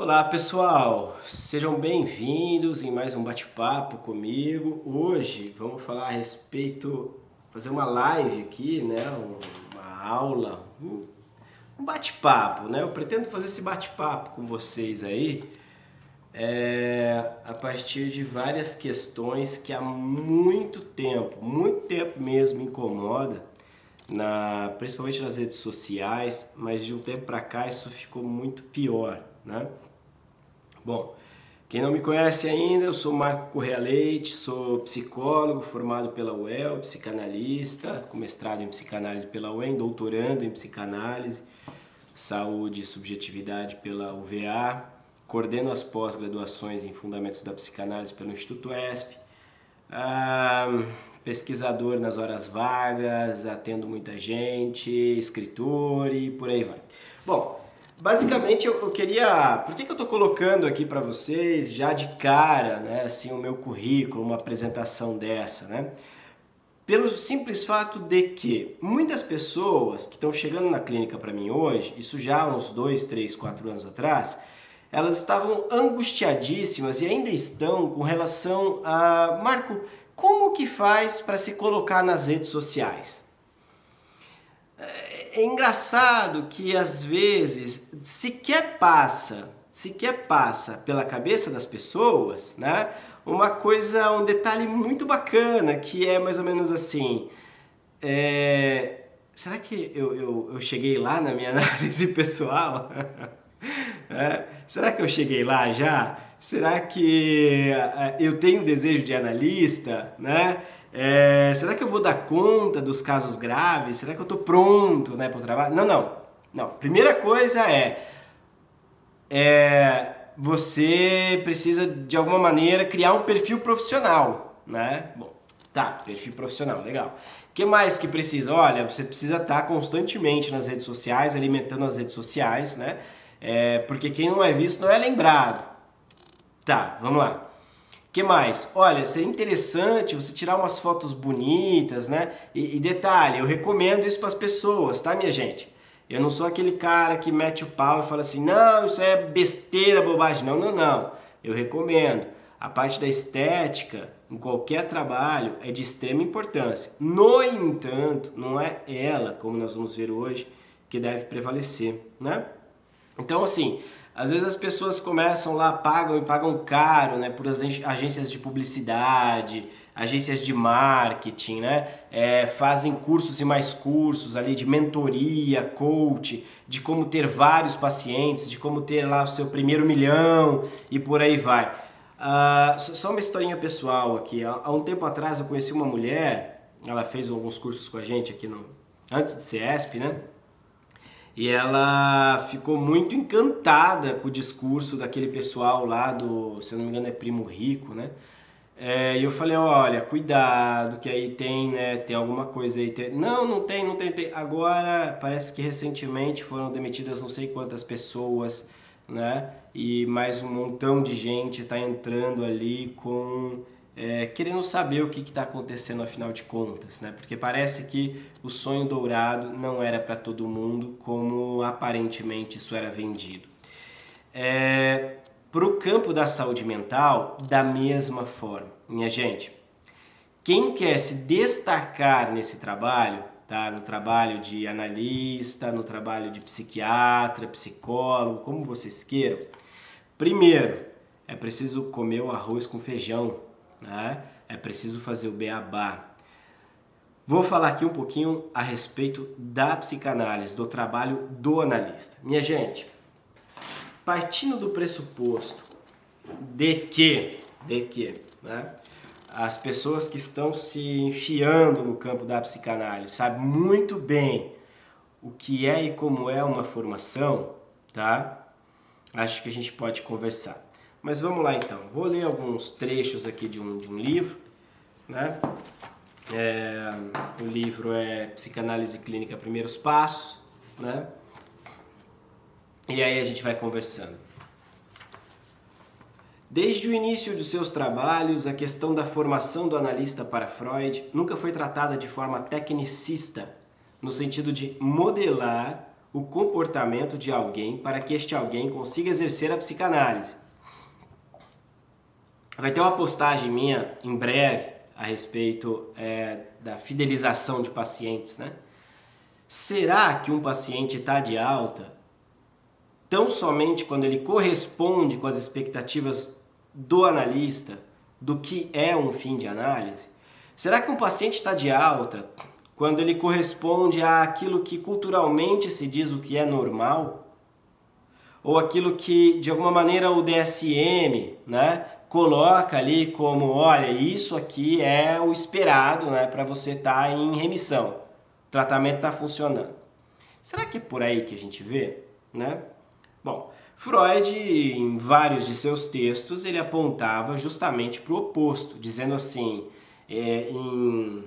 Olá pessoal, sejam bem-vindos em mais um bate-papo comigo. Hoje vamos falar a respeito, fazer uma live aqui, né? Uma aula, um bate-papo, né? Eu pretendo fazer esse bate-papo com vocês aí a partir de várias questões que há muito tempo mesmo me incomoda, principalmente nas redes sociais, mas de um tempo para cá isso ficou muito pior, né? Bom, quem não me conhece ainda, eu sou Marco Correa Leite, sou psicólogo formado pela UEL, psicanalista, com mestrado em psicanálise pela UEM, doutorando em psicanálise, saúde e subjetividade pela UVA, coordeno as pós-graduações em fundamentos da psicanálise pelo Instituto ESP, pesquisador nas horas vagas, atendo muita gente, escritor e por aí vai. Bom, basicamente eu queria... Por que eu estou colocando aqui para vocês já de cara, né, assim, o meu currículo, uma apresentação dessa, né? Pelo simples fato de que muitas pessoas que estão chegando na clínica para mim hoje, isso já há uns 2, 3, 4 anos atrás, elas estavam angustiadíssimas e ainda estão com relação a... Marco, como que faz para se colocar nas redes sociais? É engraçado que às vezes sequer passa pela cabeça das pessoas, né? Um detalhe muito bacana que é mais ou menos assim. Será que eu cheguei lá na minha análise pessoal? Será que eu cheguei lá já? Será que eu tenho desejo de analista, né? Será que eu vou dar conta dos casos graves? Será que eu estou pronto, né, para o trabalho? Não. Primeira coisa você precisa de alguma maneira criar um perfil profissional, né? Bom, tá, perfil profissional, legal. O que mais que precisa? Olha, você precisa estar constantemente nas redes sociais, alimentando as redes sociais, né? Porque quem não é visto não é lembrado. Tá, vamos lá. O que mais? Olha, seria interessante você tirar umas fotos bonitas, né? E detalhe, eu recomendo isso para as pessoas, tá, minha gente? Eu não sou aquele cara que mete o pau e fala assim, não, isso é besteira, bobagem. Não. Eu recomendo. A parte da estética, em qualquer trabalho, é de extrema importância. No entanto, não é ela, como nós vamos ver hoje, que deve prevalecer, né? Então, assim, às vezes as pessoas começam lá, pagam caro, né, por agências de publicidade, agências de marketing, né, fazem cursos e mais cursos ali de mentoria, coach, de como ter vários pacientes, de como ter lá o seu primeiro milhão e por aí vai. Só uma historinha pessoal aqui. Há um tempo atrás eu conheci uma mulher, ela fez alguns cursos com a gente aqui antes de ser ESP, né? E ela ficou muito encantada com o discurso daquele pessoal lá se eu não me engano é Primo Rico, né? E eu falei, olha, cuidado, que aí tem, né, tem alguma coisa aí. Não tem. Agora, parece que recentemente foram demitidas não sei quantas pessoas, né? E mais um montão de gente está entrando ali querendo saber o que está acontecendo afinal de contas, né? Porque parece que o sonho dourado não era para todo mundo, como aparentemente isso era vendido. Para o campo da saúde mental, da mesma forma. Minha gente, quem quer se destacar nesse trabalho, tá? No trabalho de analista, no trabalho de psiquiatra, psicólogo, como vocês queiram, primeiro, é preciso comer o arroz com feijão, né? É preciso fazer o beabá. Vou falar aqui um pouquinho a respeito da psicanálise, do trabalho do analista. Minha gente, partindo do pressuposto de que né, as pessoas que estão se enfiando no campo da psicanálise sabem muito bem o que é e como é uma formação, tá? Acho que a gente pode conversar. Mas vamos lá então, vou ler alguns trechos aqui de um livro, né? O livro é Psicanálise Clínica Primeiros Passos, né? E aí a gente vai conversando. Desde o início de seus trabalhos, a questão da formação do analista para Freud nunca foi tratada de forma tecnicista, no sentido de modelar o comportamento de alguém para que este alguém consiga exercer a psicanálise. Vai ter uma postagem minha em breve a respeito da fidelização de pacientes, né? Será que um paciente está de alta tão somente quando ele corresponde com as expectativas do analista do que é um fim de análise? Será que um paciente está de alta quando ele corresponde àquilo que culturalmente se diz o que é normal? Ou aquilo que, de alguma maneira, o DSM, né, coloca ali como, olha, isso aqui é o esperado, né, para você estar em remissão. O tratamento está funcionando. Será que é por aí que a gente vê, né? Bom, Freud, em vários de seus textos, ele apontava justamente para o oposto, dizendo assim, em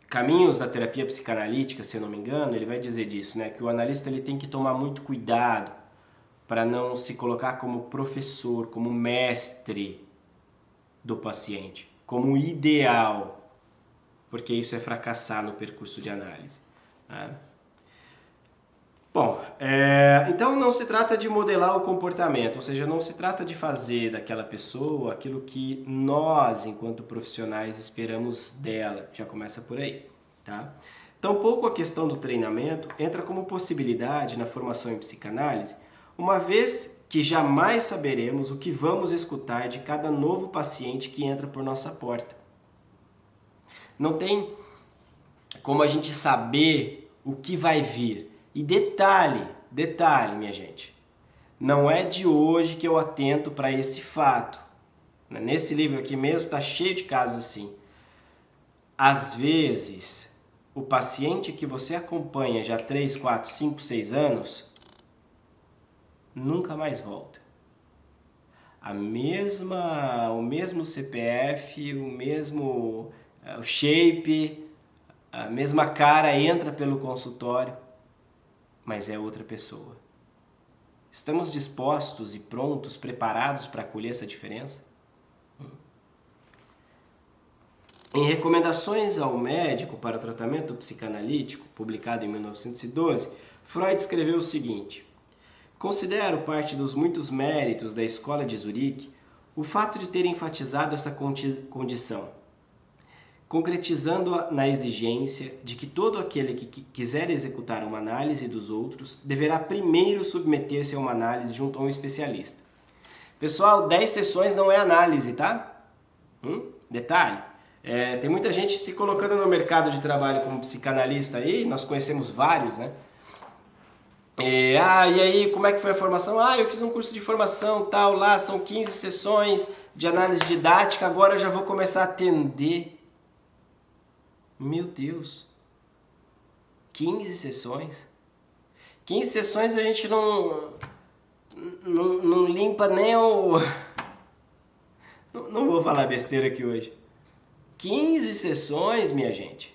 Caminhos da Terapia Psicanalítica, se eu não me engano, ele vai dizer disso, né? Que o analista ele tem que tomar muito cuidado para não se colocar como professor, como mestre do paciente, como ideal, porque isso é fracassar no percurso de análise, né? Bom, então não se trata de modelar o comportamento, ou seja, não se trata de fazer daquela pessoa aquilo que nós, enquanto profissionais, esperamos dela. Já começa por aí, tá? Tampouco a questão do treinamento entra como possibilidade na formação em psicanálise, uma vez que jamais saberemos o que vamos escutar de cada novo paciente que entra por nossa porta. Não tem como a gente saber o que vai vir. E detalhe, minha gente, não é de hoje que eu atento para esse fato. Nesse livro aqui mesmo está cheio de casos assim. Às vezes, o paciente que você acompanha já 3, 4, 5, 6 anos, nunca mais volta. O mesmo CPF, o shape, a mesma cara entra pelo consultório, mas é outra pessoa. Estamos dispostos e prontos, preparados para acolher essa diferença? Em Recomendações ao Médico para o Tratamento Psicanalítico, publicado em 1912, Freud escreveu o seguinte: considero parte dos muitos méritos da Escola de Zurique o fato de ter enfatizado essa condição, concretizando-a na exigência de que todo aquele que quiser executar uma análise dos outros deverá primeiro submeter-se a uma análise junto a um especialista. Pessoal, 10 sessões não é análise, tá? Detalhe, tem muita gente se colocando no mercado de trabalho como psicanalista aí, nós conhecemos vários, né? E aí, como é que foi a formação? Eu fiz um curso de formação, tal, lá, são 15 sessões de análise didática, agora eu já vou começar a atender. Meu Deus, 15 sessões? 15 sessões a gente não limpa nem o... Não vou falar besteira aqui hoje. 15 sessões, minha gente.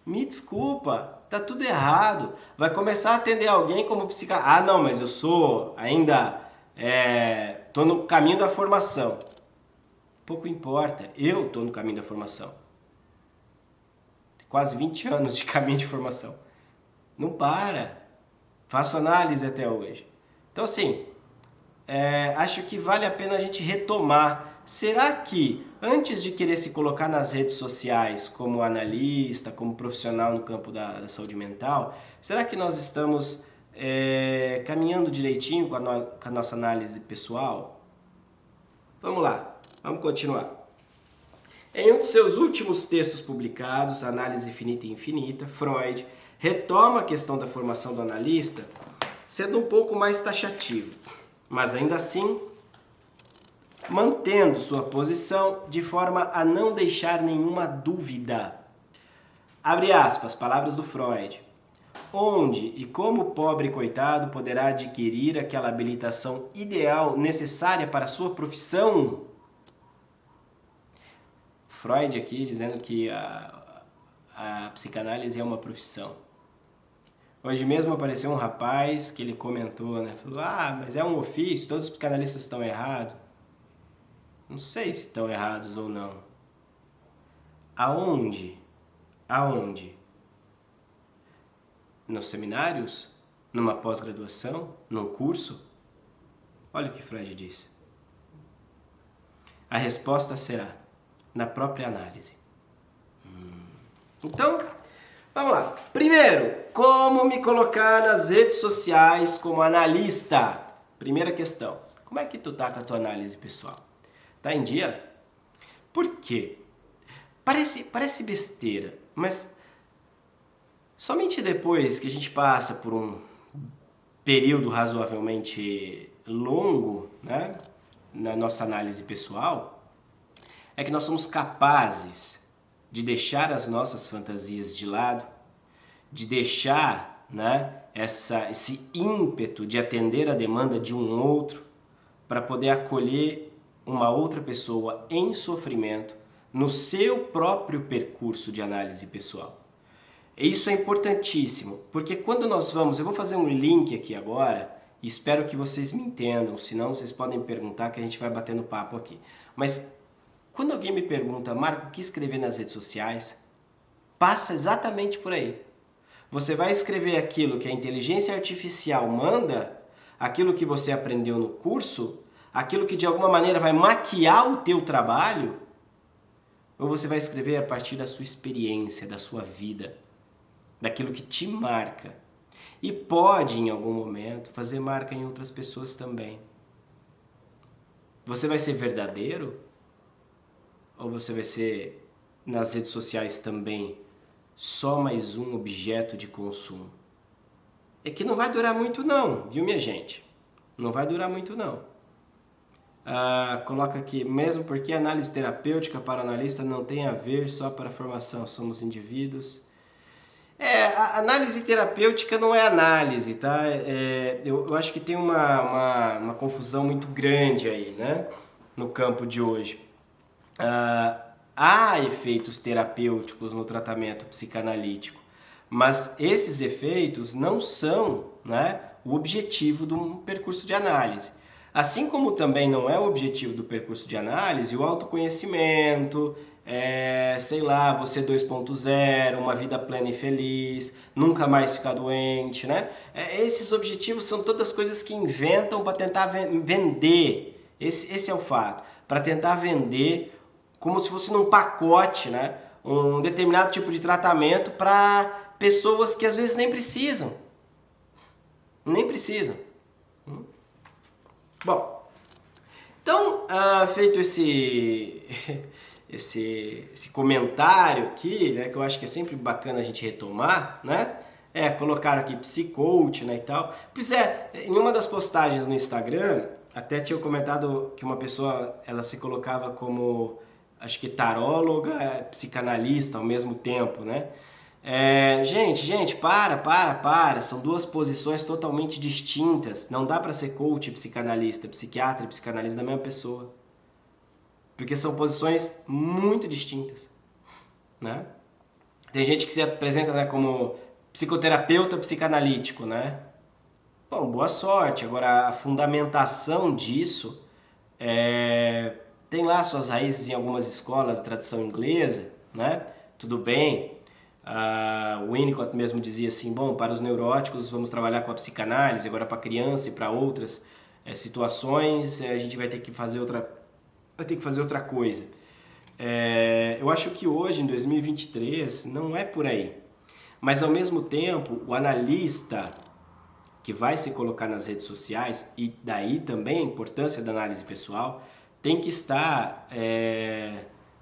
Me desculpa, tá tudo errado. Vai começar a atender alguém como psicanalista. Não, mas eu sou ainda... tô no caminho da formação. Pouco importa, eu tô no caminho da formação. Quase 20 anos de caminho de formação. Não para. Faço análise até hoje. Então, assim, acho que vale a pena a gente retomar. Será que, antes de querer se colocar nas redes sociais como analista, como profissional no campo da saúde mental, será que nós estamos caminhando direitinho com a nossa análise pessoal? Vamos lá, vamos continuar. Em um de seus últimos textos publicados, Análise Finita e Infinita, Freud retoma a questão da formação do analista, sendo um pouco mais taxativo, mas ainda assim mantendo sua posição de forma a não deixar nenhuma dúvida. Abre aspas, palavras do Freud. Onde e como o pobre coitado poderá adquirir aquela habilitação ideal necessária para a sua profissão? Freud aqui dizendo que a psicanálise é uma profissão. Hoje mesmo apareceu um rapaz que ele comentou, né? Falou, mas é um ofício, todos os psicanalistas estão errados. Não sei se estão errados ou não. Aonde Aonde? Nos seminários? Numa pós-graduação? Num curso? Olha o que Freud disse. A resposta será na própria análise. Então, vamos lá. Primeiro, como me colocar nas redes sociais como analista? Primeira questão. Como é que tu tá com a tua análise pessoal? Tá em dia? Por quê? Parece besteira, mas somente depois que a gente passa por um período razoavelmente longo, né, na nossa análise pessoal, é que nós somos capazes de deixar as nossas fantasias de lado, de deixar, né, esse ímpeto de atender a demanda de um outro para poder acolher uma outra pessoa em sofrimento no seu próprio percurso de análise pessoal. Isso é importantíssimo, porque quando nós vamos, eu vou fazer um link aqui agora, e espero que vocês me entendam, senão vocês podem perguntar que a gente vai batendo papo aqui. Mas quando alguém me pergunta, Marco, o que escrever nas redes sociais? Passa exatamente por aí. Você vai escrever aquilo que a inteligência artificial manda, aquilo que você aprendeu no curso, aquilo que de alguma maneira vai maquiar o teu trabalho, ou você vai escrever a partir da sua experiência, da sua vida, daquilo que te marca. E pode, em algum momento, fazer marca em outras pessoas também. Você vai ser verdadeiro? Ou você vai ser, nas redes sociais também, só mais um objeto de consumo? É que não vai durar muito não, viu minha gente? Não vai durar muito não. Coloca aqui, mesmo porque a análise terapêutica para o analista não tem a ver só para a formação, somos indivíduos. A análise terapêutica não é análise, tá? Eu acho que tem uma confusão muito grande aí, né? No campo de hoje. Há efeitos terapêuticos no tratamento psicanalítico, mas esses efeitos não são, né, o objetivo de um percurso de análise. Assim como também não é o objetivo do percurso de análise o autoconhecimento, sei lá, você 2.0, uma vida plena e feliz, nunca mais ficar doente, né? Esses objetivos são todas coisas que inventam para tentar vender. Esse é o fato. Para tentar vender como se fosse num pacote, né, um determinado tipo de tratamento para pessoas que às vezes nem precisam. Nem precisam. Bom, então, feito esse comentário aqui, né, que eu acho que é sempre bacana a gente retomar, né? Colocaram aqui psicoach, né, e tal. Pois em uma das postagens no Instagram, até tinha comentado que uma pessoa, ela se colocava como, acho que taróloga, psicanalista ao mesmo tempo, né? Gente, para. São duas posições totalmente distintas. Não dá para ser coach e psicanalista, psiquiatra e psicanalista da mesma pessoa. Porque são posições muito distintas, né? Tem gente que se apresenta, né, como psicoterapeuta psicanalítico, né? Bom, boa sorte. Agora, a fundamentação disso tem lá suas raízes em algumas escolas de tradição inglesa, né? Tudo bem. O Winnicott mesmo dizia assim, bom, para os neuróticos vamos trabalhar com a psicanálise, agora para a criança e para outras situações a gente vai ter que fazer outra coisa. Eu acho que hoje, em 2023, não é por aí. Mas, ao mesmo tempo, o analista que vai se colocar nas redes sociais, e daí também a importância da análise pessoal, tem que estar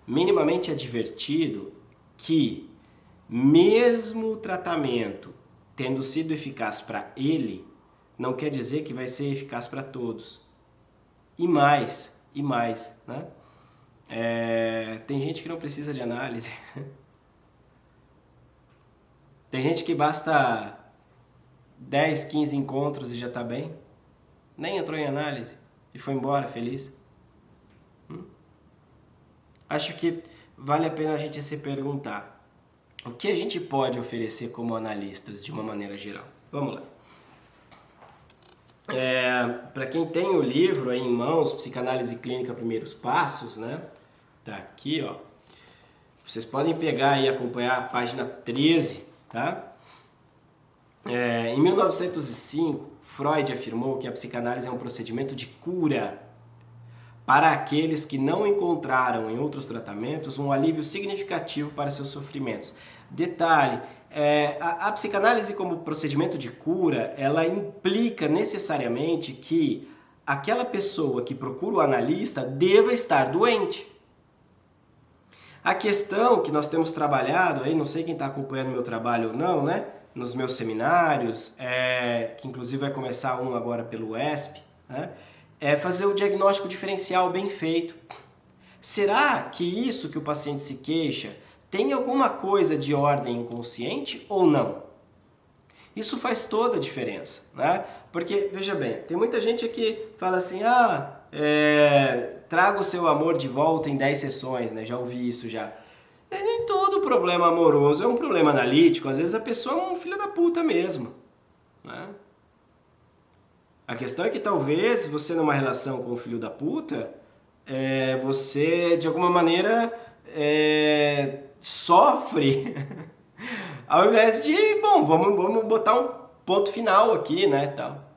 minimamente advertido que, mesmo o tratamento tendo sido eficaz para ele, não quer dizer que vai ser eficaz para todos. E mais, né? Tem gente que não precisa de análise. Tem gente que basta 10, 15 encontros e já está bem. Nem entrou em análise e foi embora feliz. Acho que vale a pena a gente se perguntar o que a gente pode oferecer como analistas de uma maneira geral. Vamos lá. Para quem tem o livro aí em mãos, Psicanálise Clínica Primeiros Passos, né? Tá aqui, ó. Vocês podem pegar e acompanhar a página 13, tá? Em 1905, Freud afirmou que a psicanálise é um procedimento de cura para aqueles que não encontraram em outros tratamentos um alívio significativo para seus sofrimentos. Detalhe, a psicanálise como procedimento de cura, ela implica necessariamente que aquela pessoa que procura o analista deva estar doente. A questão que nós temos trabalhado, aí não sei quem está acompanhando meu trabalho ou não, né? Nos meus seminários, que inclusive vai começar um agora pelo ESP, né? É fazer o diagnóstico diferencial bem feito. Será que isso que o paciente se queixa tem alguma coisa de ordem inconsciente ou não? Isso faz toda a diferença, né? Porque, veja bem, tem muita gente que fala assim, traga o seu amor de volta em 10 sessões, né? Já ouvi isso já. Nem todo problema amoroso é um problema analítico, às vezes a pessoa é um filho da puta mesmo, né? A questão é que talvez você numa relação com o filho da puta, você de alguma maneira sofre, ao invés de, bom, vamos botar um ponto final aqui, né, tal.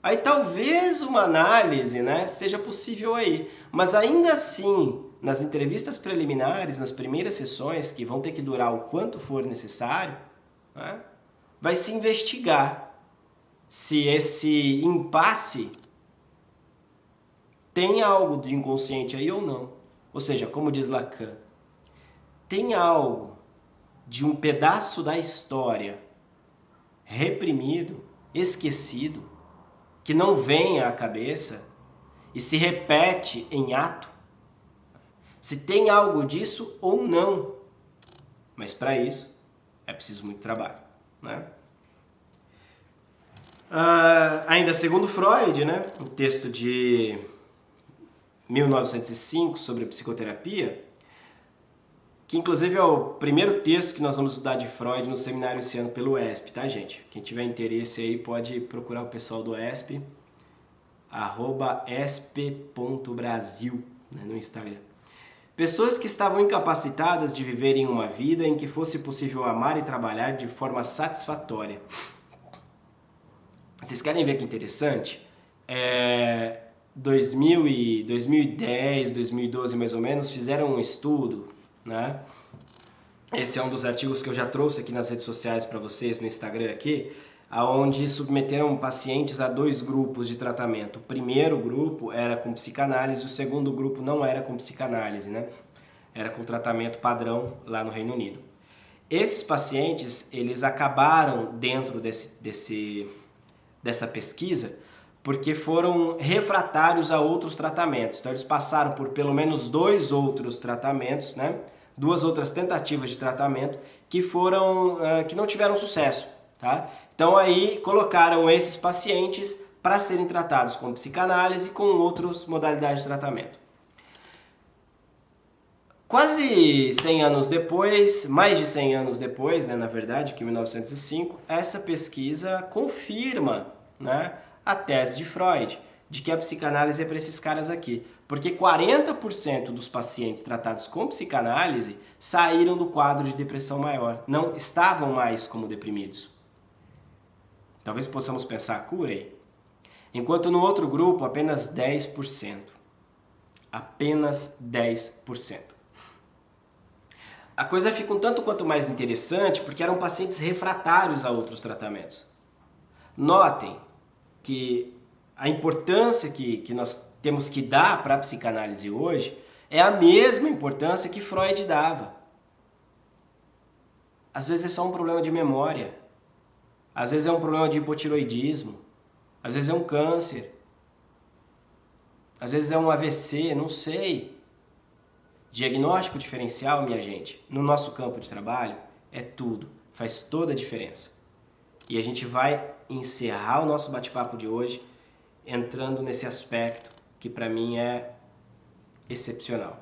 Aí talvez uma análise, né, seja possível aí, mas ainda assim, nas entrevistas preliminares, nas primeiras sessões, que vão ter que durar o quanto for necessário, né, vai se investigar se esse impasse tem algo de inconsciente aí ou não. Ou seja, como diz Lacan, tem algo de um pedaço da história reprimido, esquecido, que não vem à cabeça e se repete em ato. Se tem algo disso ou não. Mas para isso é preciso muito trabalho, né? Ainda segundo Freud, né, um texto de 1905 sobre psicoterapia, que inclusive é o primeiro texto que nós vamos estudar de Freud no seminário esse ano pelo ESP, tá, gente? Quem tiver interesse aí pode procurar o pessoal do ESP, @esp.brasil, né, no Instagram. Pessoas que estavam incapacitadas de viverem uma vida em que fosse possível amar e trabalhar de forma satisfatória. Vocês querem ver que interessante? 2010, 2012 mais ou menos, fizeram um estudo, né? Esse é um dos artigos que eu já trouxe aqui nas redes sociais para vocês, no Instagram aqui, onde submeteram pacientes a 2 grupos de tratamento. O primeiro grupo era com psicanálise, o segundo grupo não era com psicanálise, né? Era com tratamento padrão lá no Reino Unido. Esses pacientes, eles acabaram dentro dessa pesquisa porque foram refratários a outros tratamentos. Então eles passaram por pelo menos 2 outros tratamentos, né? 2 outras tentativas de tratamento que não tiveram sucesso, tá? Então aí colocaram esses pacientes para serem tratados com psicanálise e com outras modalidades de tratamento. Quase 100 anos depois, mais de 100 anos depois, né, na verdade, que em 1905, essa pesquisa confirma, né, a tese de Freud, de que a psicanálise é para esses caras aqui. Porque 40% dos pacientes tratados com psicanálise saíram do quadro de depressão maior, não estavam mais como deprimidos. Talvez possamos pensar a cura aí. Enquanto no outro grupo, apenas 10%. Apenas 10%. A coisa fica um tanto quanto mais interessante porque eram pacientes refratários a outros tratamentos. Notem que a importância que nós temos que dar para a psicanálise hoje é a mesma importância que Freud dava. Às vezes é só um problema de memória, às vezes é um problema de hipotiroidismo, às vezes é um câncer, às vezes é um AVC, não sei. Diagnóstico diferencial, minha gente, no nosso campo de trabalho, é tudo, faz toda a diferença. E a gente vai encerrar o nosso bate-papo de hoje entrando nesse aspecto que para mim é excepcional.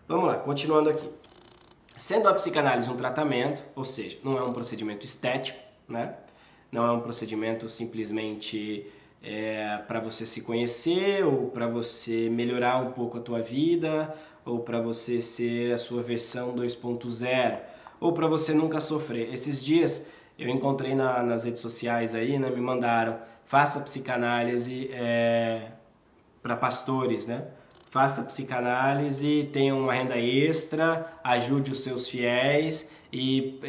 Vamos lá, continuando aqui. Sendo a psicanálise um tratamento, ou seja, não é um procedimento estético, né? Não é um procedimento simplesmente para você se conhecer ou para você melhorar um pouco a tua vida ou para você ser a sua versão 2.0, ou para você nunca sofrer. Esses dias eu encontrei nas redes sociais aí, né, me mandaram, faça psicanálise para pastores, né? Faça psicanálise, tenha uma renda extra, ajude os seus fiéis e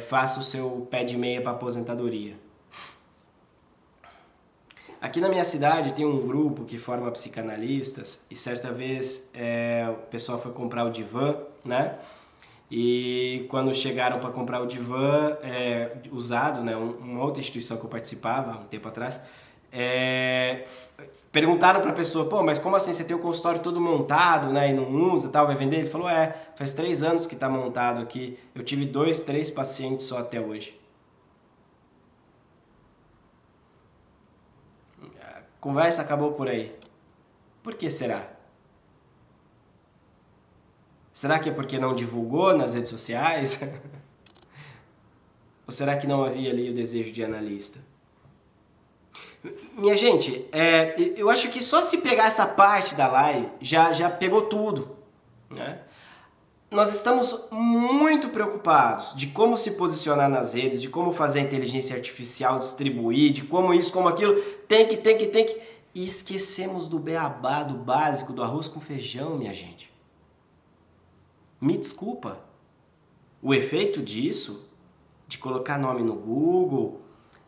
faça o seu pé de meia para aposentadoria. Aqui na minha cidade tem um grupo que forma psicanalistas e certa vez o pessoal foi comprar o divã, né? E quando chegaram para comprar o divã usado, né? Uma outra instituição que eu participava um tempo atrás, perguntaram para a pessoa, pô, mas como assim, você tem o consultório todo montado, né, e não usa, tal, vai vender? Ele falou, faz 3 anos que está montado aqui, eu tive 2, 3 pacientes só até hoje. A conversa acabou por aí. Por que será? Será que é porque não divulgou nas redes sociais? Ou será que não havia ali o desejo de analista? Minha gente, eu acho que só se pegar essa parte da live já pegou tudo, né? Nós estamos muito preocupados de como se posicionar nas redes, de como fazer a inteligência artificial distribuir, de como isso, como aquilo, tem que. E esquecemos do beabá, do básico, do arroz com feijão, minha gente. Me desculpa. O efeito disso, de colocar nome no Google,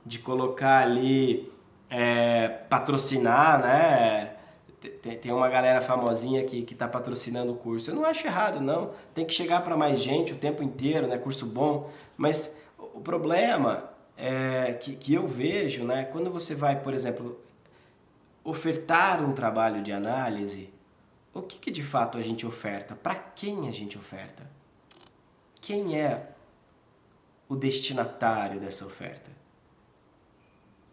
de colocar ali patrocinar, né? Tem uma galera famosinha que está patrocinando o curso. Eu não acho errado, não. Tem que chegar para mais gente o tempo inteiro, né? Curso bom. Mas o problema que eu vejo, né? Quando você vai, por exemplo, ofertar um trabalho de análise, o que de fato a gente oferta? Para quem a gente oferta? Quem é o destinatário dessa oferta?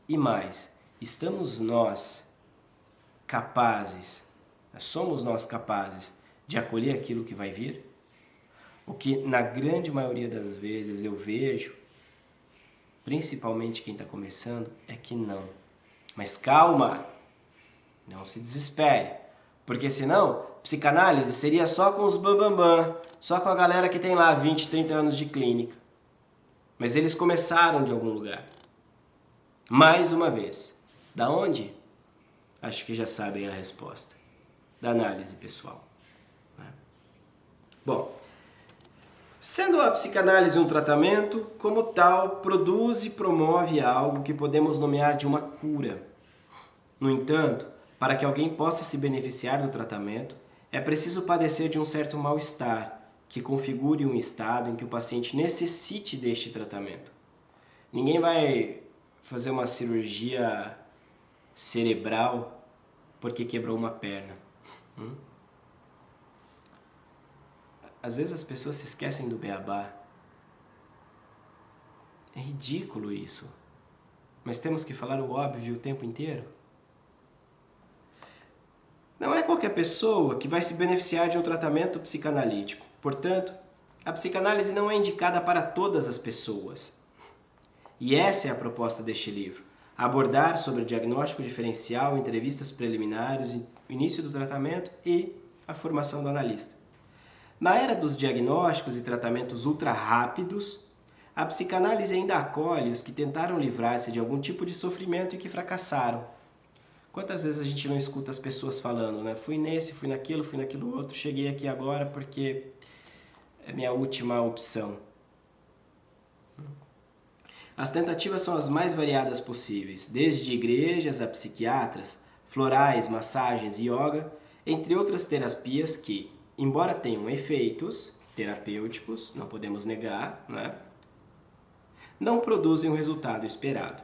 E mais, estamos nós capazes, somos nós capazes de acolher aquilo que vai vir? O que na grande maioria das vezes eu vejo, principalmente quem está começando, é que não. Mas calma, não se desespere, porque senão psicanálise seria só com os bambambam, só com a galera que tem lá 20, 30 anos de clínica. Mas eles começaram de algum lugar. Mais uma vez, da onde? Acho que já sabem a resposta. Da análise pessoal. Né? Bom, sendo a psicanálise um tratamento, como tal, produz e promove algo que podemos nomear de uma cura. No entanto, para que alguém possa se beneficiar do tratamento, é preciso padecer de um certo mal-estar, que configure um estado em que o paciente necessite deste tratamento. Ninguém vai fazer uma cirurgia cerebral porque quebrou uma perna. Às vezes as pessoas se esquecem do beabá. É ridículo isso. Mas temos que falar o óbvio o tempo inteiro? Não é qualquer pessoa que vai se beneficiar de um tratamento psicanalítico. Portanto, a psicanálise não é indicada para todas as pessoas. E essa é a proposta deste livro. Abordar sobre o diagnóstico diferencial, entrevistas preliminares, o início do tratamento e a formação do analista. Na era dos diagnósticos e tratamentos ultra rápidos, a psicanálise ainda acolhe os que tentaram livrar-se de algum tipo de sofrimento e que fracassaram. Quantas vezes a gente não escuta as pessoas falando, né? Fui nesse, fui naquilo outro, cheguei aqui agora porque é minha última opção. As tentativas são as mais variadas possíveis, desde igrejas a psiquiatras, florais, massagens, yoga, entre outras terapias que, embora tenham efeitos terapêuticos, não podemos negar, né? Não produzem o resultado esperado,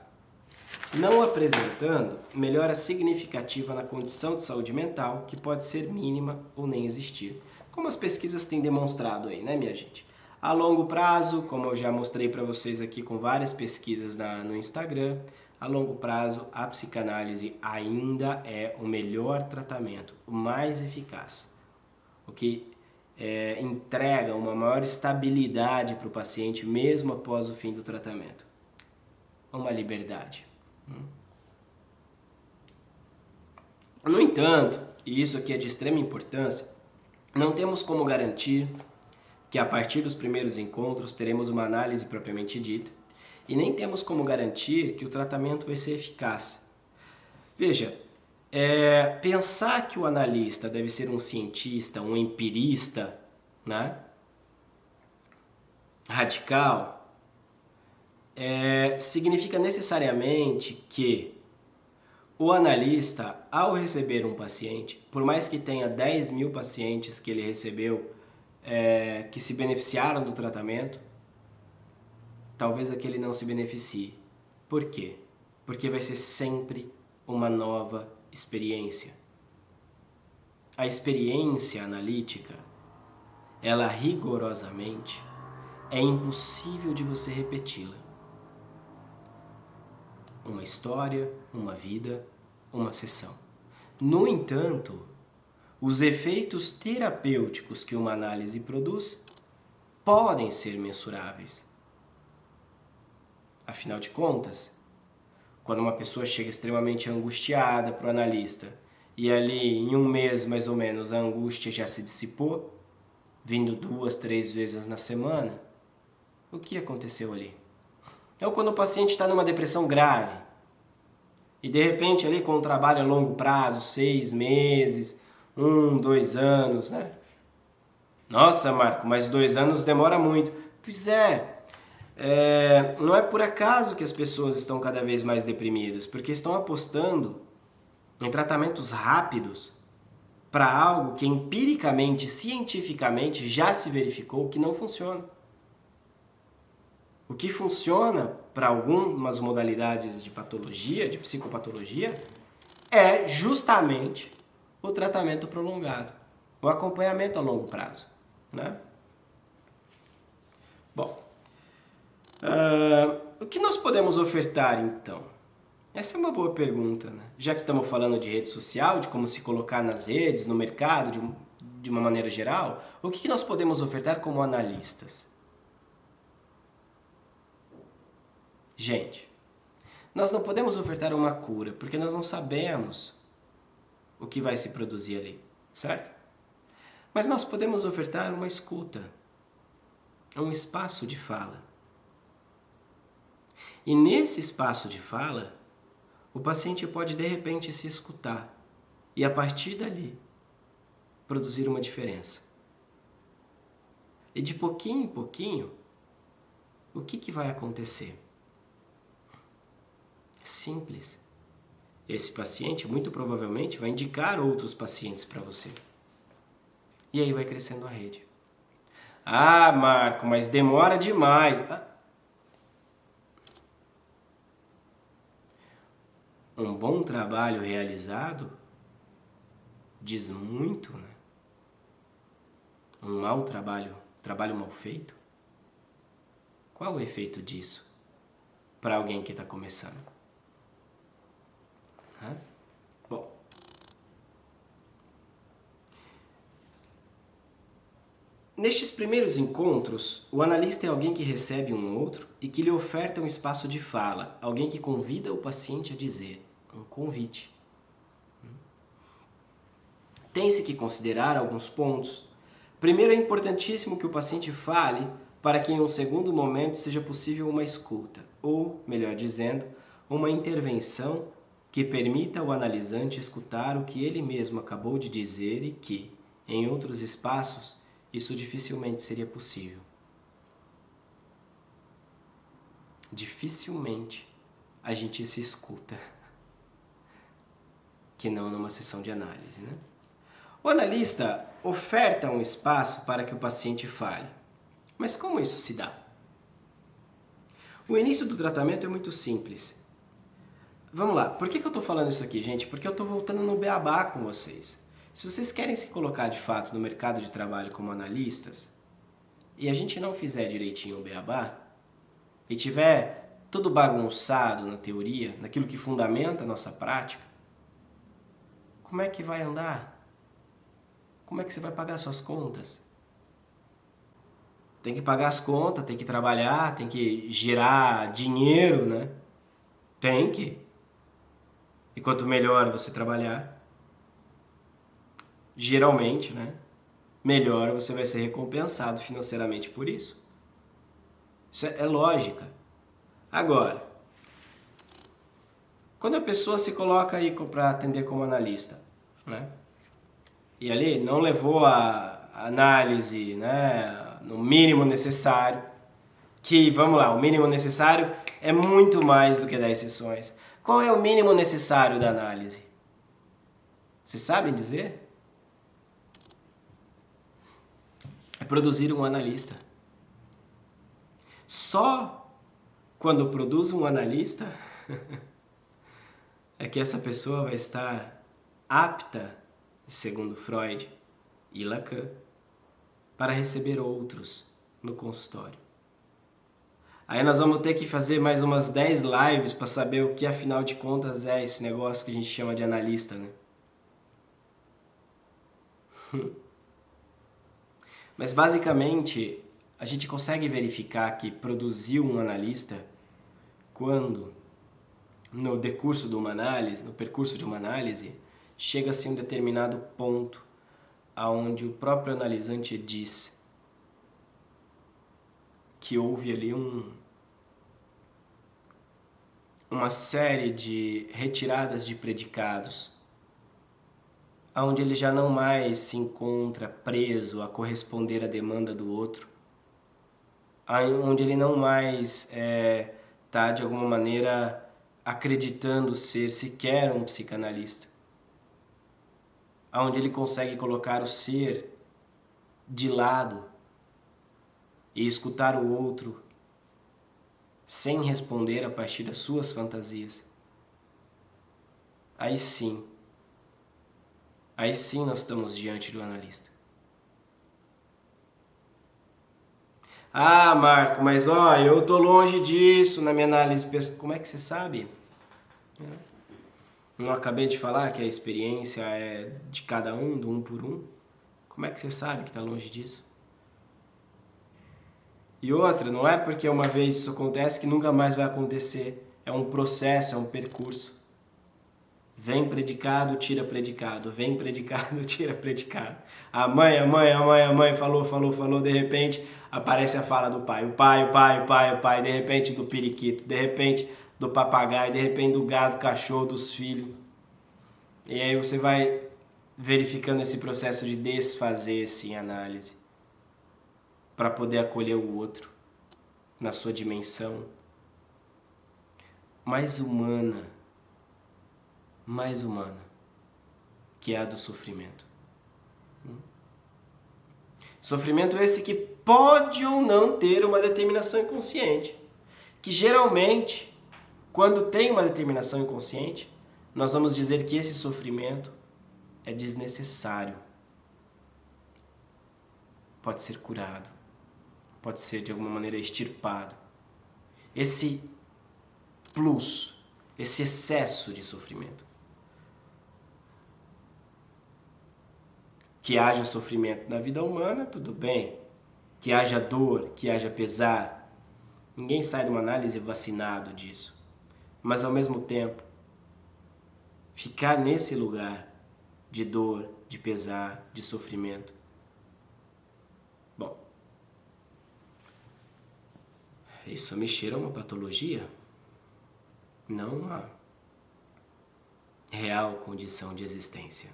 não apresentando melhora significativa na condição de saúde mental, que pode ser mínima ou nem existir, como as pesquisas têm demonstrado aí, né, minha gente? A longo prazo, como eu já mostrei para vocês aqui com várias pesquisas no Instagram, a longo prazo a psicanálise ainda é o melhor tratamento, o mais eficaz, o que entrega uma maior estabilidade para o paciente mesmo após o fim do tratamento. Uma liberdade. No entanto, e isso aqui é de extrema importância, Não temos como garantir que a partir dos primeiros encontros teremos uma análise propriamente dita e nem temos como garantir que o tratamento vai ser eficaz. Veja, pensar que o analista deve ser um cientista, um empirista, né, radical, significa necessariamente que o analista, ao receber um paciente, por mais que tenha 10 mil pacientes que ele recebeu que se beneficiaram do tratamento, talvez aquele não se beneficie. Por quê? Porque vai ser sempre uma nova experiência. A experiência analítica, ela rigorosamente é impossível de você repeti-la. Uma história, uma vida, uma sessão. No entanto, os efeitos terapêuticos que uma análise produz podem ser mensuráveis. Afinal de contas, quando uma pessoa chega extremamente angustiada para o analista e ali em um mês mais ou menos a angústia já se dissipou, vindo 2, 3 vezes na semana, o que aconteceu ali? Então, quando o paciente está numa depressão grave e de repente ali com um trabalho a longo prazo, 6 meses, 1, 2 anos, né? Nossa, Marco, mas 2 anos demora muito. Pois não é por acaso que as pessoas estão cada vez mais deprimidas, porque estão apostando em tratamentos rápidos para algo que empiricamente, cientificamente já se verificou que não funciona. O que funciona para algumas modalidades de patologia, de psicopatologia, é justamente o tratamento prolongado, o acompanhamento a longo prazo, né? Bom, o que nós podemos ofertar então? Essa é uma boa pergunta, né? Já que estamos falando de rede social, de como se colocar nas redes, no mercado, de uma maneira geral, o que nós podemos ofertar como analistas? Gente, nós não podemos ofertar uma cura, porque nós não sabemos o que vai se produzir ali, certo? Mas nós podemos ofertar uma escuta, um espaço de fala. E nesse espaço de fala, o paciente pode de repente se escutar e a partir dali produzir uma diferença. E de pouquinho em pouquinho, o que vai acontecer? Simples. Esse paciente muito provavelmente vai indicar outros pacientes para você. E aí vai crescendo a rede. Ah, Marco, mas demora demais. Um bom trabalho realizado diz muito, né? Um mau trabalho mal feito. Qual o efeito disso para alguém que está começando? Bom, nestes primeiros encontros, o analista é alguém que recebe um outro e que lhe oferta um espaço de fala, alguém que convida o paciente a dizer, um convite. Tem-se que considerar alguns pontos. Primeiro, é importantíssimo que o paciente fale para que em um segundo momento seja possível uma escuta, ou, melhor dizendo, uma intervenção que permita ao analisante escutar o que ele mesmo acabou de dizer e que, em outros espaços, isso dificilmente seria possível. Dificilmente a gente se escuta, que não numa sessão de análise, né? O analista oferta um espaço para que o paciente fale. Mas como isso se dá? O início do tratamento é muito simples. Vamos lá, por que eu estou falando isso aqui, gente? Porque eu estou voltando no beabá com vocês. Se vocês querem se colocar de fato no mercado de trabalho como analistas, e a gente não fizer direitinho o beabá, e tiver tudo bagunçado na teoria, naquilo que fundamenta a nossa prática, como é que vai andar? Como é que você vai pagar suas contas? Tem que pagar as contas, tem que trabalhar, tem que gerar dinheiro, né? Tem que. E quanto melhor você trabalhar, geralmente, né? melhor você vai ser recompensado financeiramente por isso. Isso é lógica. Agora, quando a pessoa se coloca aí para atender como analista, né? E ali não levou a análise, né, no mínimo necessário, que, vamos lá, o mínimo necessário é muito mais do que 10 sessões. Qual é o mínimo necessário da análise? Vocês sabem dizer? É produzir um analista. Só quando produz um analista é que essa pessoa vai estar apta, segundo Freud e Lacan, para receber outros no consultório. Aí nós vamos ter que fazer mais umas 10 lives para saber o que afinal de contas é esse negócio que a gente chama de analista, né? Mas basicamente a gente consegue verificar que produziu um analista quando no decurso de uma análise, no percurso de uma análise, chega-se a um determinado ponto aonde o próprio analisante diz que houve ali uma série de retiradas de predicados, onde ele já não mais se encontra preso a corresponder à demanda do outro, onde ele não mais está, de alguma maneira, acreditando ser sequer um psicanalista, onde ele consegue colocar o ser de lado e escutar o outro sem responder a partir das suas fantasias. Aí sim nós estamos diante do analista. Ah, Marco, mas eu tô longe disso na minha análise pessoal. Como é que você sabe? Não acabei de falar que a experiência é de cada um, do um por um? Como é que você sabe que está longe disso? E outra, não é porque uma vez isso acontece que nunca mais vai acontecer. É um processo, é um percurso. Vem predicado, tira predicado. Vem predicado, tira predicado. A mãe falou. De repente aparece a fala do pai. O pai. De repente do periquito. De repente do papagaio. De repente do gado, cachorro, dos filhos. E aí você vai verificando esse processo de desfazer-se em análise, para poder acolher o outro na sua dimensão mais humana, que é a do sofrimento. Sofrimento esse que pode ou não ter uma determinação inconsciente, que geralmente, quando tem uma determinação inconsciente, nós vamos dizer que esse sofrimento é desnecessário. Pode ser curado. Pode ser de alguma maneira extirpado. Esse plus, esse excesso de sofrimento. Que haja sofrimento na vida humana, tudo bem. Que haja dor, que haja pesar. Ninguém sai de uma análise vacinado disso. Mas ao mesmo tempo, ficar nesse lugar de dor, de pesar, de sofrimento. Bom, isso me cheira a uma patologia, não uma real condição de existência.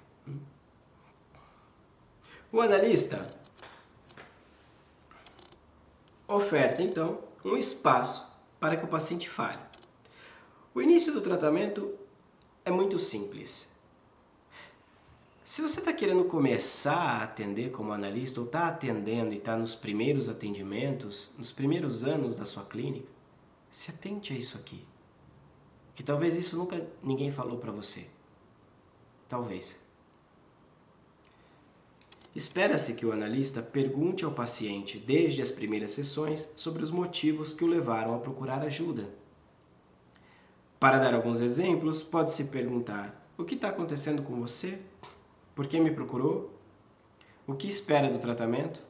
O analista oferta, então, um espaço para que o paciente fale. O início do tratamento é muito simples. Se você está querendo começar a atender como analista, ou está atendendo e está nos primeiros atendimentos, nos primeiros anos da sua clínica, se atente a isso aqui. Que talvez isso nunca ninguém falou para você. Talvez. Espera-se que o analista pergunte ao paciente, desde as primeiras sessões, sobre os motivos que o levaram a procurar ajuda. Para dar alguns exemplos, pode-se perguntar: o que está acontecendo com você? Por que me procurou? O que espera do tratamento?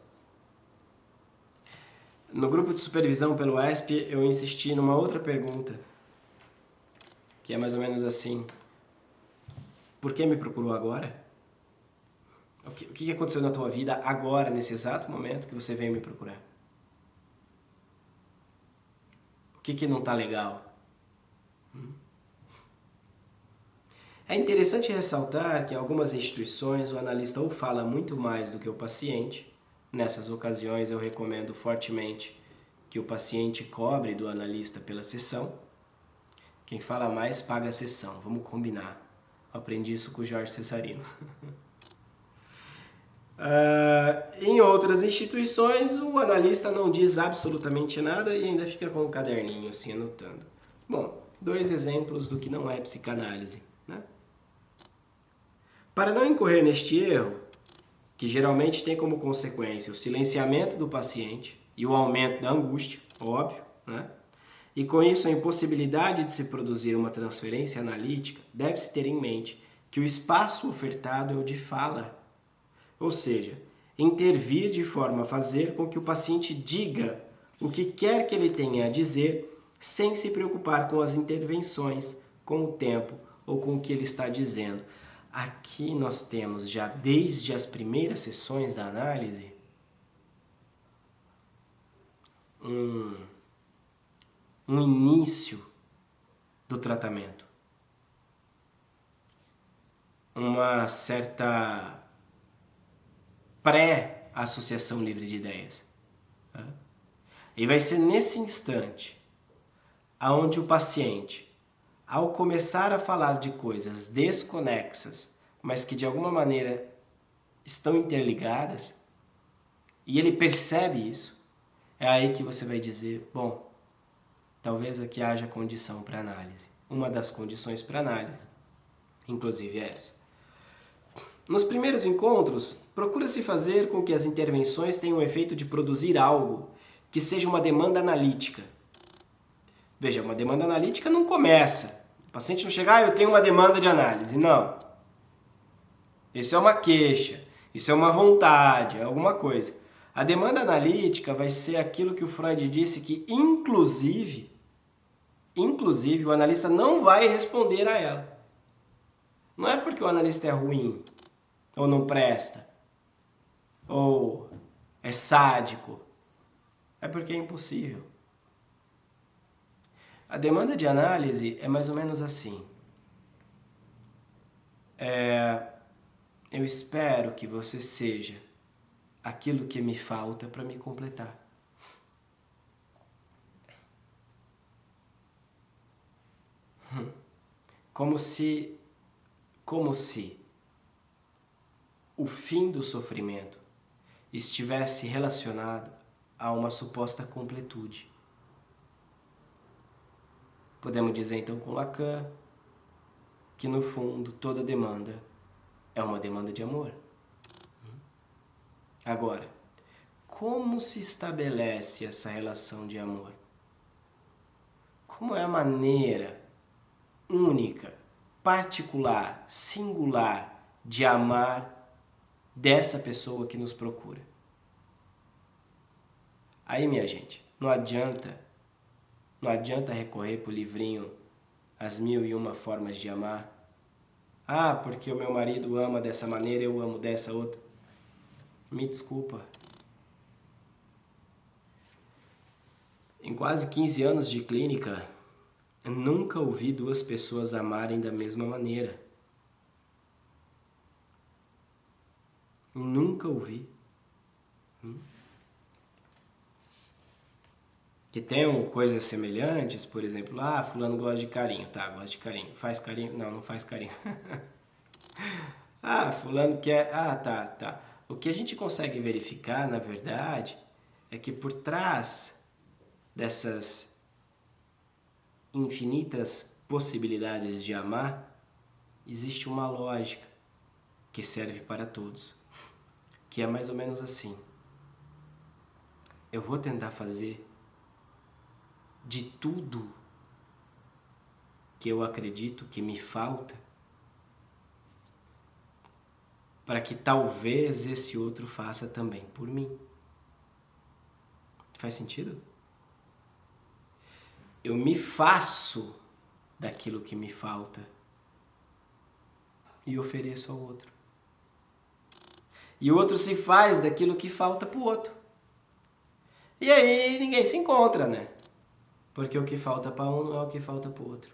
No grupo de supervisão pelo ESP, eu insisti numa outra pergunta, que é mais ou menos assim: por que me procurou agora? O que aconteceu na tua vida agora, nesse exato momento que você veio me procurar? O que não está legal? É interessante ressaltar que em algumas instituições o analista ou fala muito mais do que o paciente. Nessas ocasiões eu recomendo fortemente que o paciente cobre do analista pela sessão. Quem fala mais paga a sessão, vamos combinar. Eu aprendi isso com o Jorge Cesarino. Em outras instituições, o analista não diz absolutamente nada e ainda fica com um caderninho assim anotando. Bom, 2 exemplos do que não é psicanálise, né? Para não incorrer neste erro, que geralmente tem como consequência o silenciamento do paciente e o aumento da angústia, óbvio, né? E com isso a impossibilidade de se produzir uma transferência analítica, deve-se ter em mente que o espaço ofertado é o de fala. Ou seja, intervir de forma a fazer com que o paciente diga o que quer que ele tenha a dizer, sem se preocupar com as intervenções, com o tempo ou com o que ele está dizendo. Aqui nós temos já desde as primeiras sessões da análise um início do tratamento. Uma certa pré-associação livre de ideias. E vai ser nesse instante aonde o paciente, ao começar a falar de coisas desconexas, mas que de alguma maneira estão interligadas, e ele percebe isso, é aí que você vai dizer, bom, talvez aqui haja condição para análise. Uma das condições para análise, inclusive é essa. Nos primeiros encontros, procura-se fazer com que as intervenções tenham o efeito de produzir algo que seja uma demanda analítica. Veja, uma demanda analítica não começa. O paciente não chega, eu tenho uma demanda de análise. Não. Isso é uma queixa, isso é uma vontade, é alguma coisa. A demanda analítica vai ser aquilo que o Freud disse que, inclusive, o analista não vai responder a ela. Não é porque o analista é ruim, ou não presta, ou é sádico. É porque é impossível. A demanda de análise é mais ou menos assim. Eu espero que você seja aquilo que me falta para me completar. Como se o fim do sofrimento estivesse relacionado a uma suposta completude. Podemos dizer então com Lacan que no fundo toda demanda é uma demanda de amor. Agora, como se estabelece essa relação de amor? Como é a maneira única, particular, singular de amar dessa pessoa que nos procura? Aí, minha gente, não adianta recorrer para o livrinho As 1001 Formas de Amar. Ah, porque o meu marido ama dessa maneira, eu amo dessa outra. Me desculpa. Em quase 15 anos de clínica, nunca ouvi 2 pessoas amarem da mesma maneira. Nunca ouvi. Que tenham coisas semelhantes, por exemplo, fulano gosta de carinho, tá, gosta de carinho. Faz carinho? Não, não faz carinho. Fulano quer... tá. O que a gente consegue verificar, na verdade, é que por trás dessas infinitas possibilidades de amar, existe uma lógica que serve para todos, que é mais ou menos assim. Eu vou tentar fazer de tudo que eu acredito que me falta para que talvez esse outro faça também por mim. Faz sentido? Eu me faço daquilo que me falta e ofereço ao outro. E o outro se faz daquilo que falta para o outro. E aí ninguém se encontra, né? Porque o que falta para um não é o que falta para o outro.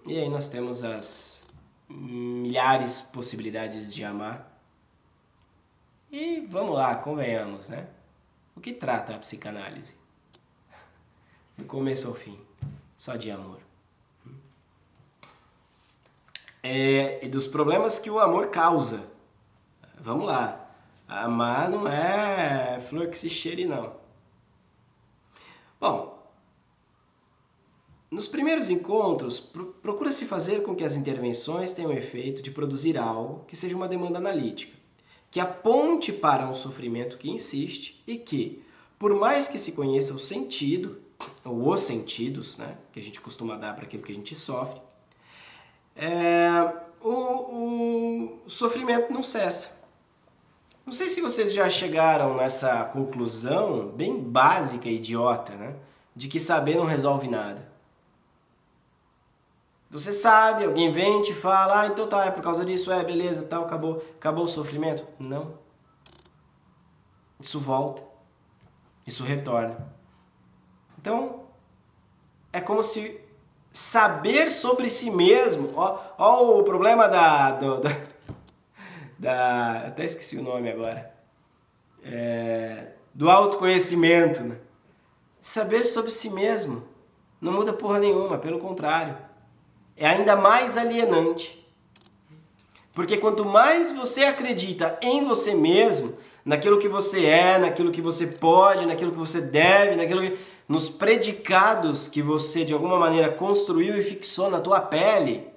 E aí nós temos as milhares de possibilidades de amar. E vamos lá, convenhamos, né? O que trata a psicanálise? Do começo ao fim, só de amor. E dos problemas que o amor causa. Vamos lá. Amar não é flor que se cheire, não. Bom, nos primeiros encontros, procura-se fazer com que as intervenções tenham o efeito de produzir algo que seja uma demanda analítica, que aponte para um sofrimento que insiste e que, por mais que se conheça o sentido, ou os sentidos, né, que a gente costuma dar para aquilo que a gente sofre, o sofrimento não cessa. Não sei se vocês já chegaram nessa conclusão bem básica e idiota, né, de que saber não resolve nada. Você sabe, alguém vem e te fala, então tá, é por causa disso, beleza, tal, acabou o sofrimento. Não. Isso volta. Isso retorna. Então, é como se saber sobre si mesmo, ó o problema até esqueci o nome agora, do autoconhecimento, né? Saber sobre si mesmo não muda porra nenhuma, pelo contrário. É ainda mais alienante. Porque quanto mais você acredita em você mesmo, naquilo que você é, naquilo que você pode, naquilo que você deve, nos predicados que você de alguma maneira construiu e fixou na tua pele,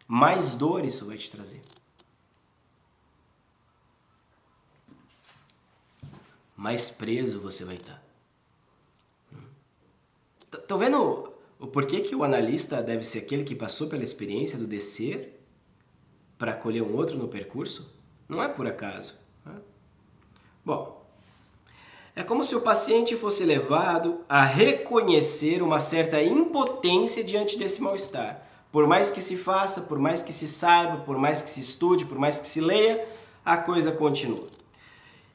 mais dor isso vai te trazer. Mais preso você vai estar. Estão vendo o porquê que o analista deve ser aquele que passou pela experiência do descer para acolher um outro no percurso? Não é por acaso. Né? Bom, é como se o paciente fosse levado a reconhecer uma certa impotência diante desse mal-estar. Por mais que se faça, por mais que se saiba, por mais que se estude, por mais que se leia, a coisa continua.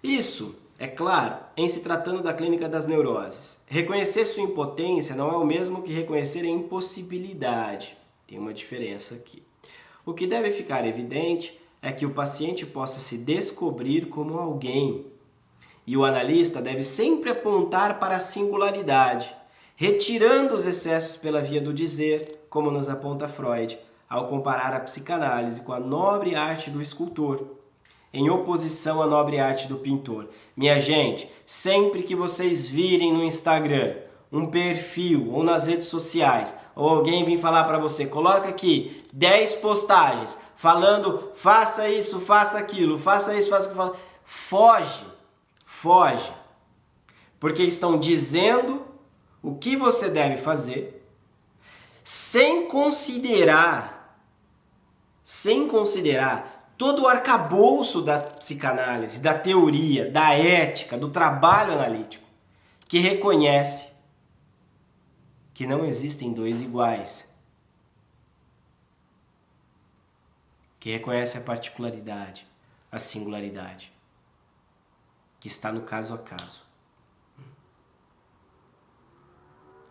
Isso, é claro, em se tratando da clínica das neuroses. Reconhecer sua impotência não é o mesmo que reconhecer a impossibilidade. Tem uma diferença aqui. O que deve ficar evidente é que o paciente possa se descobrir como alguém. E o analista deve sempre apontar para a singularidade, retirando os excessos pela via do dizer, como nos aponta Freud, ao comparar a psicanálise com a nobre arte do escultor, em oposição à nobre arte do pintor. Minha gente, sempre que vocês virem no Instagram um perfil ou nas redes sociais, ou alguém vir falar para você, coloca aqui 10 postagens falando faça isso, faça aquilo, faça isso, faça aquilo, foge, porque estão dizendo o que você deve fazer sem considerar todo o arcabouço da psicanálise, da teoria, da ética, do trabalho analítico, que reconhece que não existem dois iguais, que reconhece a particularidade, a singularidade, que está no caso a caso.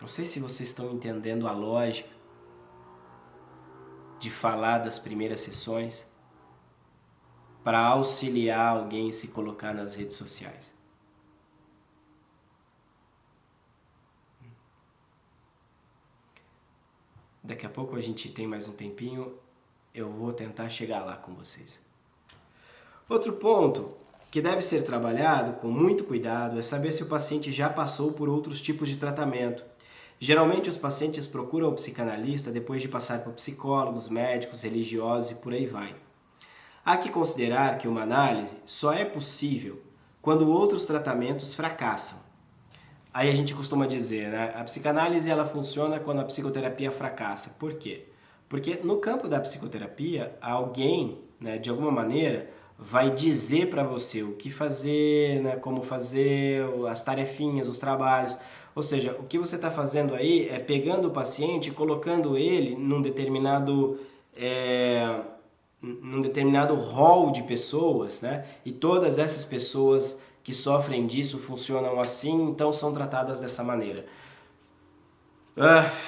Não sei se vocês estão entendendo a lógica de falar das primeiras sessões para auxiliar alguém a se colocar nas redes sociais. Daqui a pouco a gente tem mais um tempinho, eu vou tentar chegar lá com vocês. Outro ponto que deve ser trabalhado com muito cuidado é saber se o paciente já passou por outros tipos de tratamento. Geralmente os pacientes procuram o psicanalista depois de passar por psicólogos, médicos, religiosos e por aí vai. Há que considerar que uma análise só é possível quando outros tratamentos fracassam. Aí a gente costuma dizer, né? A psicanálise ela funciona quando a psicoterapia fracassa. Por quê? Porque no campo da psicoterapia, alguém, né, de alguma maneira, vai dizer para você o que fazer, né, como fazer, as tarefinhas, os trabalhos. Ou seja, o que você está fazendo aí é pegando o paciente e colocando ele num determinado num determinado rol de pessoas, né? E todas essas pessoas que sofrem disso funcionam assim, então são tratadas dessa maneira.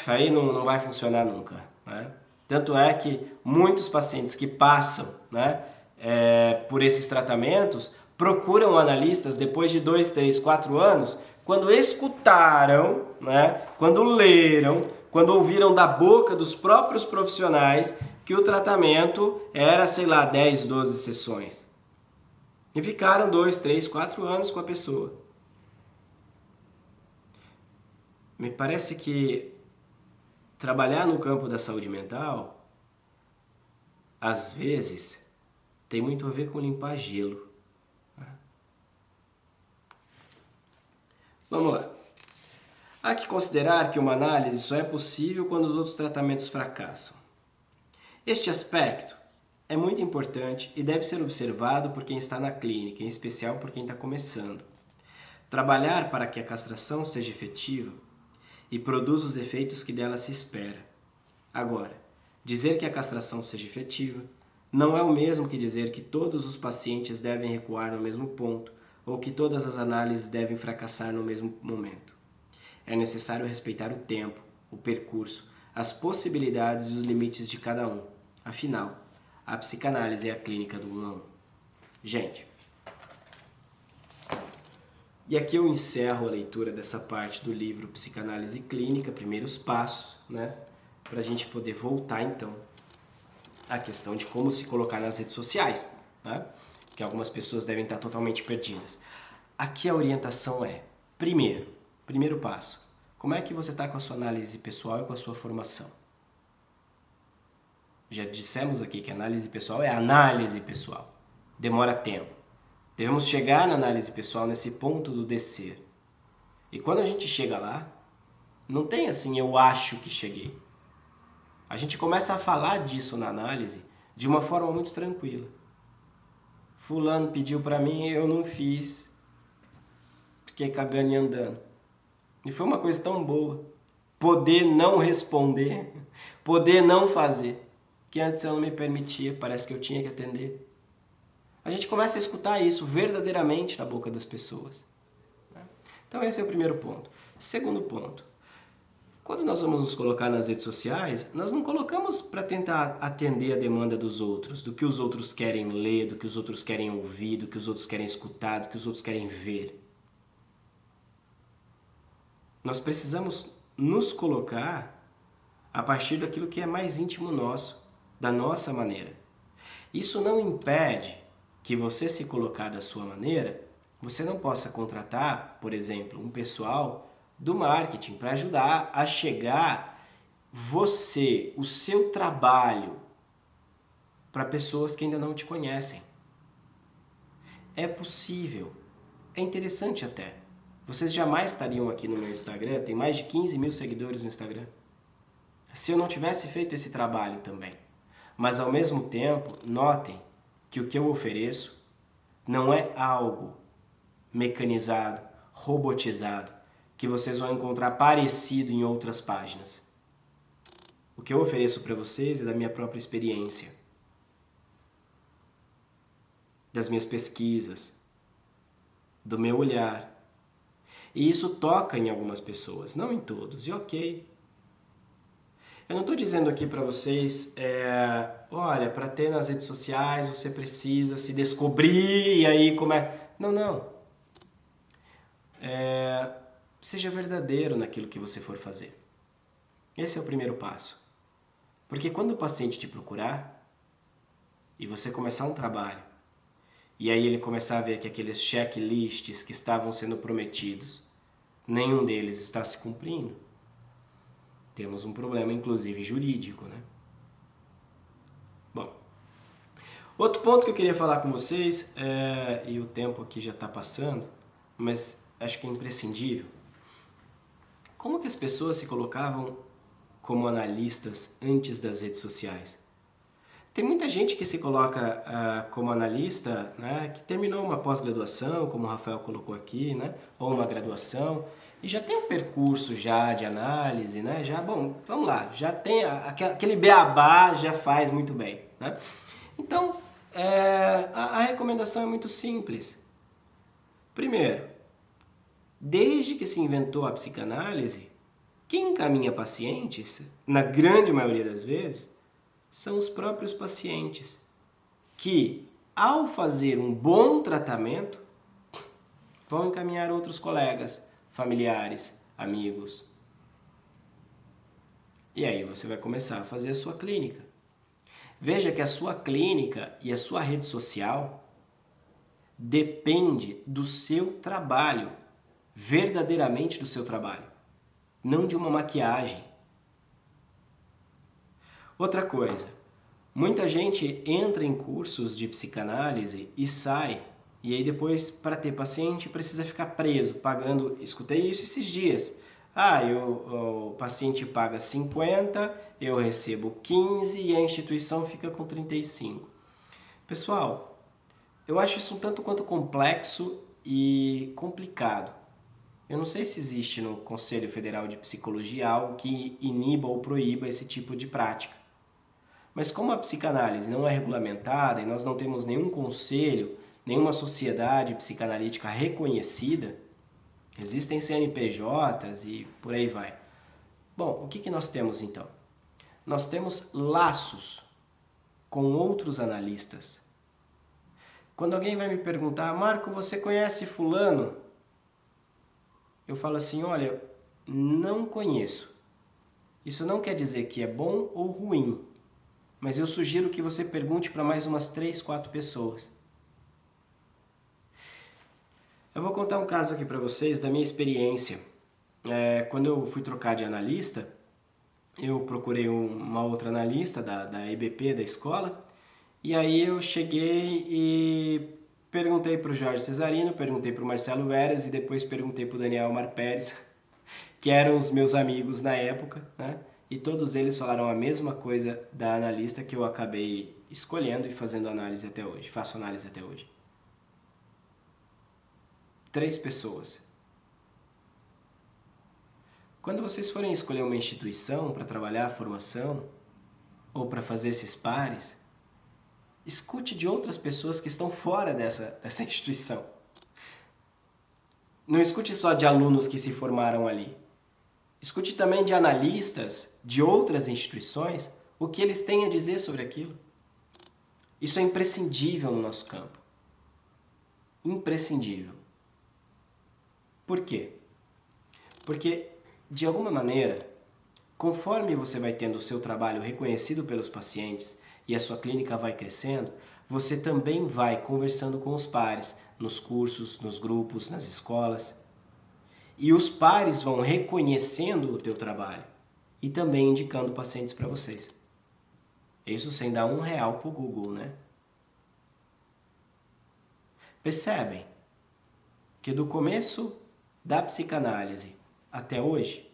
Aí não vai funcionar nunca, né? Tanto é que muitos pacientes que passam, né, por esses tratamentos procuram analistas depois de 2, 3, 4 anos, quando escutaram, né, quando leram, quando ouviram da boca dos próprios profissionais que o tratamento era, sei lá, 10, 12 sessões. E ficaram 2, 3, 4 anos com a pessoa. Me parece que trabalhar no campo da saúde mental, às vezes, tem muito a ver com limpar gelo. Vamos lá. Há que considerar que uma análise só é possível quando os outros tratamentos fracassam. Este aspecto é muito importante e deve ser observado por quem está na clínica, em especial por quem está começando. Trabalhar para que a castração seja efetiva e produza os efeitos que dela se espera. Agora, dizer que a castração seja efetiva não é o mesmo que dizer que todos os pacientes devem recuar no mesmo ponto ou que todas as análises devem fracassar no mesmo momento. É necessário respeitar o tempo, o percurso, as possibilidades e os limites de cada um. Afinal, a psicanálise é a clínica do 1 a 1. Gente, e aqui eu encerro a leitura dessa parte do livro Psicanálise Clínica, Primeiros Passos, né? Para a gente poder voltar então à questão de como se colocar nas redes sociais, né? Que algumas pessoas devem estar totalmente perdidas. Aqui a orientação é, primeiro passo, como é que você está com a sua análise pessoal e com a sua formação? Já dissemos aqui que análise pessoal é análise pessoal, demora tempo. Devemos chegar na análise pessoal nesse ponto do descer. E quando a gente chega lá, não tem assim, eu acho que cheguei. A gente começa a falar disso na análise de uma forma muito tranquila. Fulano pediu pra mim, eu não fiz. Fiquei cagando e andando. E foi uma coisa tão boa. Poder não responder, poder não fazer. Que antes eu não me permitia, parece que eu tinha que atender. A gente começa a escutar isso verdadeiramente na boca das pessoas. Então esse é o primeiro ponto. Segundo ponto, quando nós vamos nos colocar nas redes sociais, nós não colocamos para tentar atender a demanda dos outros, do que os outros querem ler, do que os outros querem ouvir, do que os outros querem escutar, do que os outros querem ver. Nós precisamos nos colocar a partir daquilo que é mais íntimo nosso, da nossa maneira. Isso não impede que você se colocar da sua maneira, você não possa contratar, por exemplo, um pessoal do marketing para ajudar a chegar você, o seu trabalho, para pessoas que ainda não te conhecem. É possível, é interessante até. Vocês jamais estariam aqui no meu Instagram, tem mais de 15 mil seguidores no Instagram, se eu não tivesse feito esse trabalho também. Mas ao mesmo tempo, notem que o que eu ofereço não é algo mecanizado, robotizado, que vocês vão encontrar parecido em outras páginas. O que eu ofereço para vocês é da minha própria experiência, das minhas pesquisas, do meu olhar. E isso toca em algumas pessoas, não em todos, e ok. Eu não estou dizendo aqui para vocês, olha, para ter nas redes sociais você precisa se descobrir e aí como é... Não. Seja verdadeiro naquilo que você for fazer. Esse é o primeiro passo. Porque quando o paciente te procurar e você começar um trabalho, e aí ele começar a ver que aqueles checklists que estavam sendo prometidos, nenhum deles está se cumprindo, temos um problema, inclusive jurídico, né? Bom, outro ponto que eu queria falar com vocês, e o tempo aqui já está passando, mas acho que é imprescindível. Como que as pessoas se colocavam como analistas antes das redes sociais? Tem muita gente que se coloca como analista, né, que terminou uma pós-graduação, como o Rafael colocou aqui, né, ou uma graduação, e já tem um percurso já de análise, né? Já, bom, vamos lá, já tem aquele beabá já faz muito bem, né? Então, a recomendação é muito simples. Primeiro, desde que se inventou a psicanálise, quem encaminha pacientes, na grande maioria das vezes, são os próprios pacientes, que, ao fazer um bom tratamento, vão encaminhar outros colegas, familiares, amigos. E aí você vai começar a fazer a sua clínica. Veja que a sua clínica e a sua rede social depende do seu trabalho, verdadeiramente do seu trabalho, não de uma maquiagem. Outra coisa, muita gente entra em cursos de psicanálise e sai, e aí depois, para ter paciente, precisa ficar preso, pagando. Escutei isso esses dias. O paciente paga 50, eu recebo 15 e a instituição fica com 35. Pessoal, eu acho isso um tanto quanto complexo e complicado. Eu não sei se existe no Conselho Federal de Psicologia algo que iniba ou proíba esse tipo de prática. Mas como a psicanálise não é regulamentada e nós não temos nenhum conselho, nenhuma sociedade psicanalítica reconhecida, existem CNPJs e por aí vai. Bom, o que nós temos então? Nós temos laços com outros analistas. Quando alguém vai me perguntar, Marco, você conhece fulano? Eu falo assim, olha, não conheço. Isso não quer dizer que é bom ou ruim, mas eu sugiro que você pergunte para mais umas 3, 4 pessoas. Eu vou contar um caso aqui para vocês da minha experiência. Quando eu fui trocar de analista, eu procurei uma outra analista da EBP da escola, e aí eu cheguei e perguntei para o Jorge Cesarino, perguntei para o Marcelo Veras e depois perguntei para o Daniel Mar Pérez, que eram os meus amigos na época, né? E todos eles falaram a mesma coisa da analista que eu acabei escolhendo e fazendo análise até hoje, faço análise até hoje. 3 pessoas. Quando vocês forem escolher uma instituição para trabalhar a formação ou para fazer esses pares, escute de outras pessoas que estão fora dessa instituição. Não escute só de alunos que se formaram ali. Escute também de analistas de outras instituições o que eles têm a dizer sobre aquilo. Isso é imprescindível no nosso campo. Imprescindível. Por quê? Porque, de alguma maneira, conforme você vai tendo o seu trabalho reconhecido pelos pacientes e a sua clínica vai crescendo, você também vai conversando com os pares, nos cursos, nos grupos, nas escolas. E os pares vão reconhecendo o teu trabalho e também indicando pacientes para vocês. Isso sem dar R$1 pro Google, né? Percebem que do começo da psicanálise até hoje,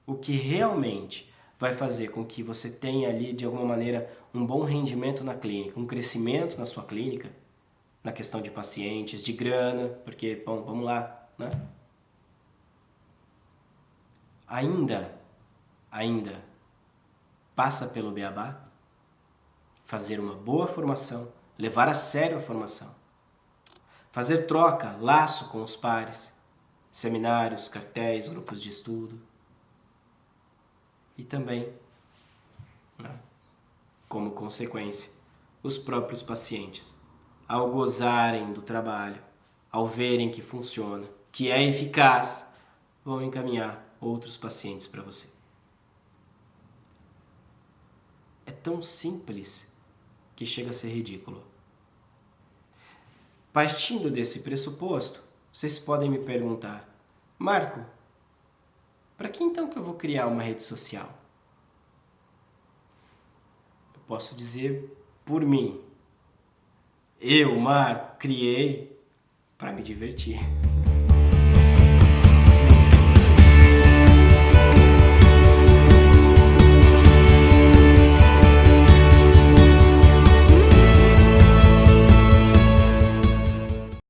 o que realmente vai fazer com que você tenha ali, de alguma maneira, um bom rendimento na clínica, um crescimento na sua clínica, na questão de pacientes, de grana, porque, bom, vamos lá, né? Ainda passa pelo beabá, fazer uma boa formação, levar a sério a formação, fazer troca, laço com os pares, seminários, cartéis, grupos de estudo e também, né, como consequência, os próprios pacientes, ao gozarem do trabalho, ao verem que funciona, que é eficaz, vão encaminhar outros pacientes para você. É tão simples que chega a ser ridículo. Partindo desse pressuposto, vocês podem me perguntar, Marco, para que então que eu vou criar uma rede social? Eu posso dizer por mim. Eu, Marco, criei para me divertir.